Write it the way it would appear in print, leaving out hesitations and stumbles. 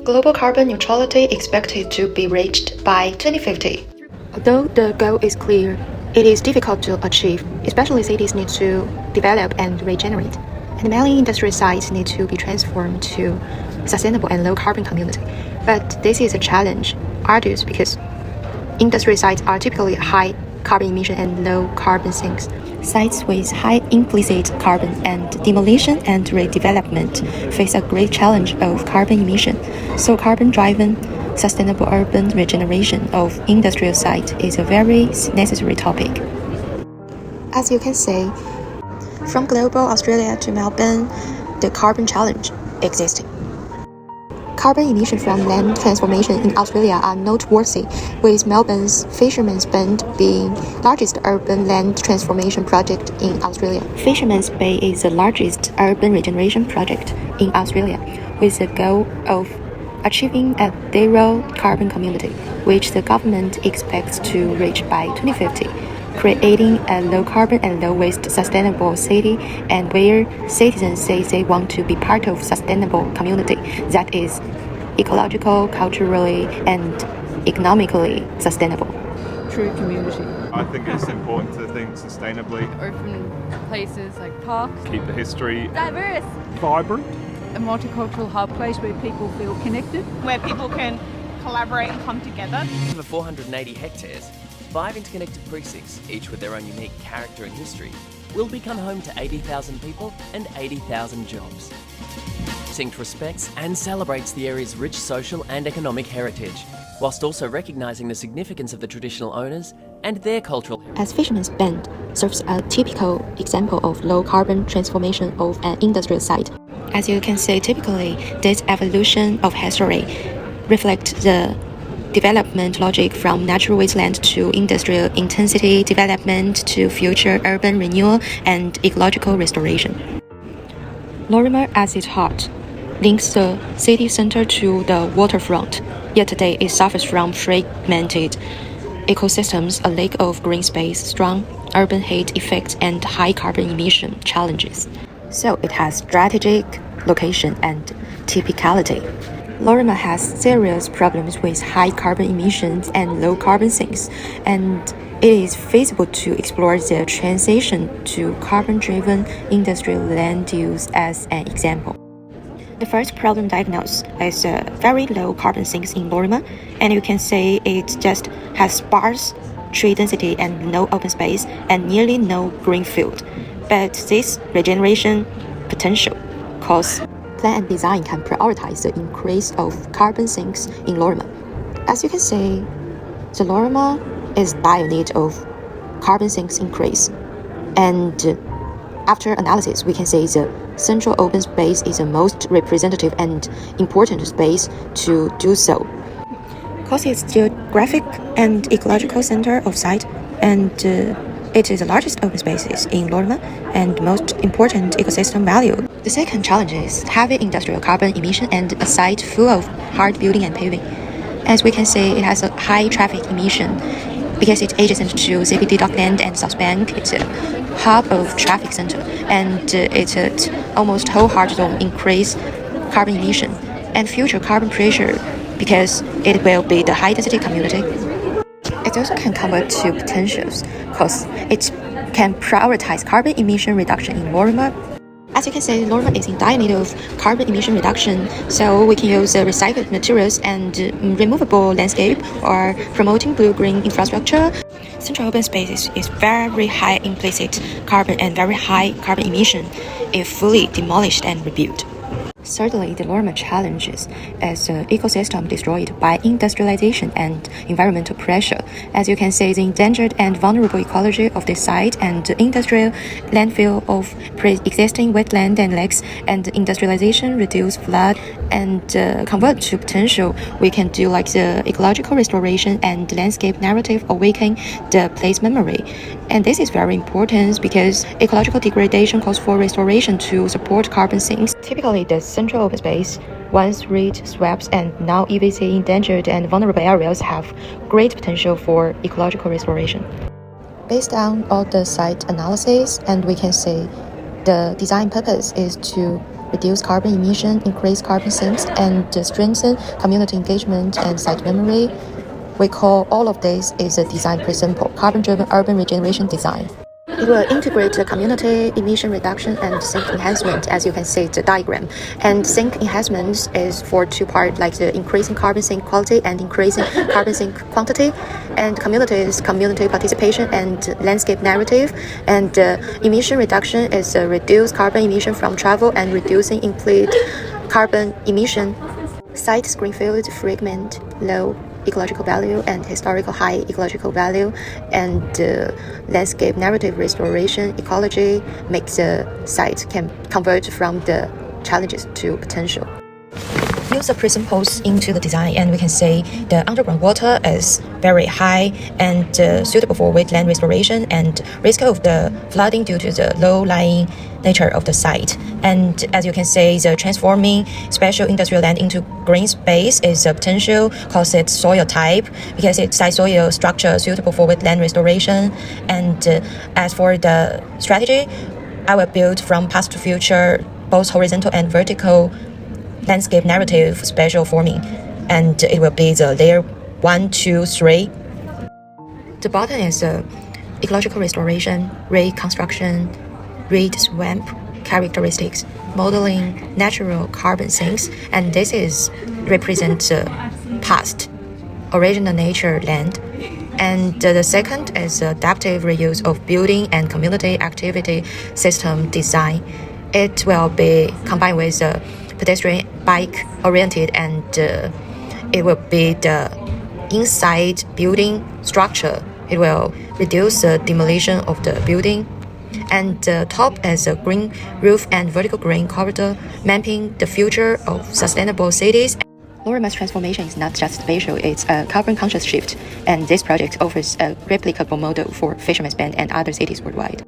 Global carbon neutrality expected to be reached by 2050. Although the goal is clear, it is difficult to achieve, especially cities need to develop and regenerate, and many industrial sites need to be transformed to sustainable and low-carbon community. But this is a challenge, arduous, because industrial sites are typically high carbon emission and low carbon sinks. Sites with high implicit carbon and demolition and redevelopment face a great challenge of carbon emission. So carbon-driven, sustainable urban regeneration of industrial sites is a very necessary topic. As you can see, from global Australia to Melbourne, the carbon challenge exists. Carbon emission from land transformation in Australia are noteworthy, with Melbourne's Fisherman's Bend being largest urban land transformation project in Australia. Fisherman's Bay is the largest urban regeneration project in Australia, with the goal of achieving a zero carbon community, which the government expects to reach by 2050, creating a low-carbon and low-waste sustainable city, and where citizens say they want to be part of sustainable community that is ecological, culturally, and economically sustainable. True community. I think it's important to think sustainably. Open places like parks. Keep the history diverse. vibrant. A multicultural hub. Place where people feel connected. Where people can collaborate and come together. Over 480 hectares, 5 interconnected precincts, each with their own unique character and history, will become home to 80,000 people and 80,000 jobs. Precinct respects and celebrates the area's rich social and economic heritage, whilst also recognising the significance of the traditional owners and their cultural heritage. As Fisherman's Bend serves a typical example of low-carbon transformation of an industrial site. As you can see, typically, this evolution of history reflects the development logic from natural wasteland to industrial intensity development to future urban renewal and ecological restoration. Lorimer, at its heart, links the city center to the waterfront, yet today it suffers from fragmented ecosystems, a lack of green space, strong urban heat effects, and high carbon emission challenges. So it has strategic location and typicality. Lorimer has serious problems with high carbon emissions and low carbon sinks, and it is feasible to explore the transition to carbon-driven industrial land use as an example. The first problem diagnosed is very low carbon sinks in Lorimer, and you can say it just has sparse tree density and no open space and nearly no green field. But this regeneration potential cause plan and design can prioritize the increase of carbon sinks in Lorimer. As you can see, the Lorimer is dire need of carbon sinks increase, and after analysis, we can say the central open space is the most representative and important space to do so. Because it's geographic and ecological center of site, and it is the largest open spaces in Lorimer and most important ecosystem value. The second challenge is heavy industrial carbon emission and a site full of hard building and paving. As we can see, it has a high traffic emission because it's adjacent to CBD Dockland and South Bank. It's a hub of traffic center, and it's almost whole hard zone increase carbon emission and future carbon pressure because it will be the high density community. It also can convert to potentials because it can prioritize carbon emission reduction in Lorimer. As you can see, Lorimer is in dire need of carbon emission reduction, so we can use recycled materials and removable landscape or promoting blue-green infrastructure. Central open spaces is very high implicit carbon and very high carbon emission if fully demolished and rebuilt. Certainly, the Lorimer challenges as an ecosystem destroyed by industrialization and environmental pressure. As you can see, the endangered and vulnerable ecology of the site and the industrial landfill of pre-existing wetland and lakes, and industrialization reduce flood and convert to potential. We can do like the ecological restoration and landscape narrative awaken the place memory. And this is very important because ecological degradation calls for restoration to support carbon sinks. Typically, the central open space, once reed swaps and now EVC endangered and vulnerable areas have great potential for ecological restoration. Based on all the site analysis, and we can say the design purpose is to reduce carbon emission, increase carbon sinks, and strengthen community engagement and site memory. We call all of this is a design principle, carbon-driven urban regeneration design. It will integrate the community emission reduction and sink enhancement, as you can see the diagram. And sink enhancement is for two parts, like the increasing carbon sink quality and increasing carbon sink quantity. And community participation and landscape narrative. And emission reduction is reduce carbon emission from travel and reducing implicit carbon emission. Site greenfield fragment low ecological value and historical high ecological value, and landscape narrative restoration ecology makes the site can convert from the challenges to potential. Use the principles into the design, and we can say the underground water is very high and suitable for wetland restoration and risk of the flooding due to the low-lying nature of the site. And as you can say, the transforming special industrial land into green space is a potential cause its soil type because its site soil structure suitable for wetland restoration. And as for the strategy, I will build from past to future both horizontal and vertical landscape narrative spatial forming, and it will be the layer 1, 2, 3. The bottom is ecological restoration, reconstruction, reed swamp characteristics, modeling natural carbon sinks, and this is represent the past original nature land. And the second is adaptive reuse of building and community activity system design. It will be combined with pedestrian bike oriented, and it will be the inside building structure. It will reduce the demolition of the building, and the top is a green roof and vertical green corridor, mapping the future of sustainable cities. Lower mass transformation is not just spatial, it's a carbon conscious shift, and this project offers a replicable model for Fisherman's Bend and other cities worldwide.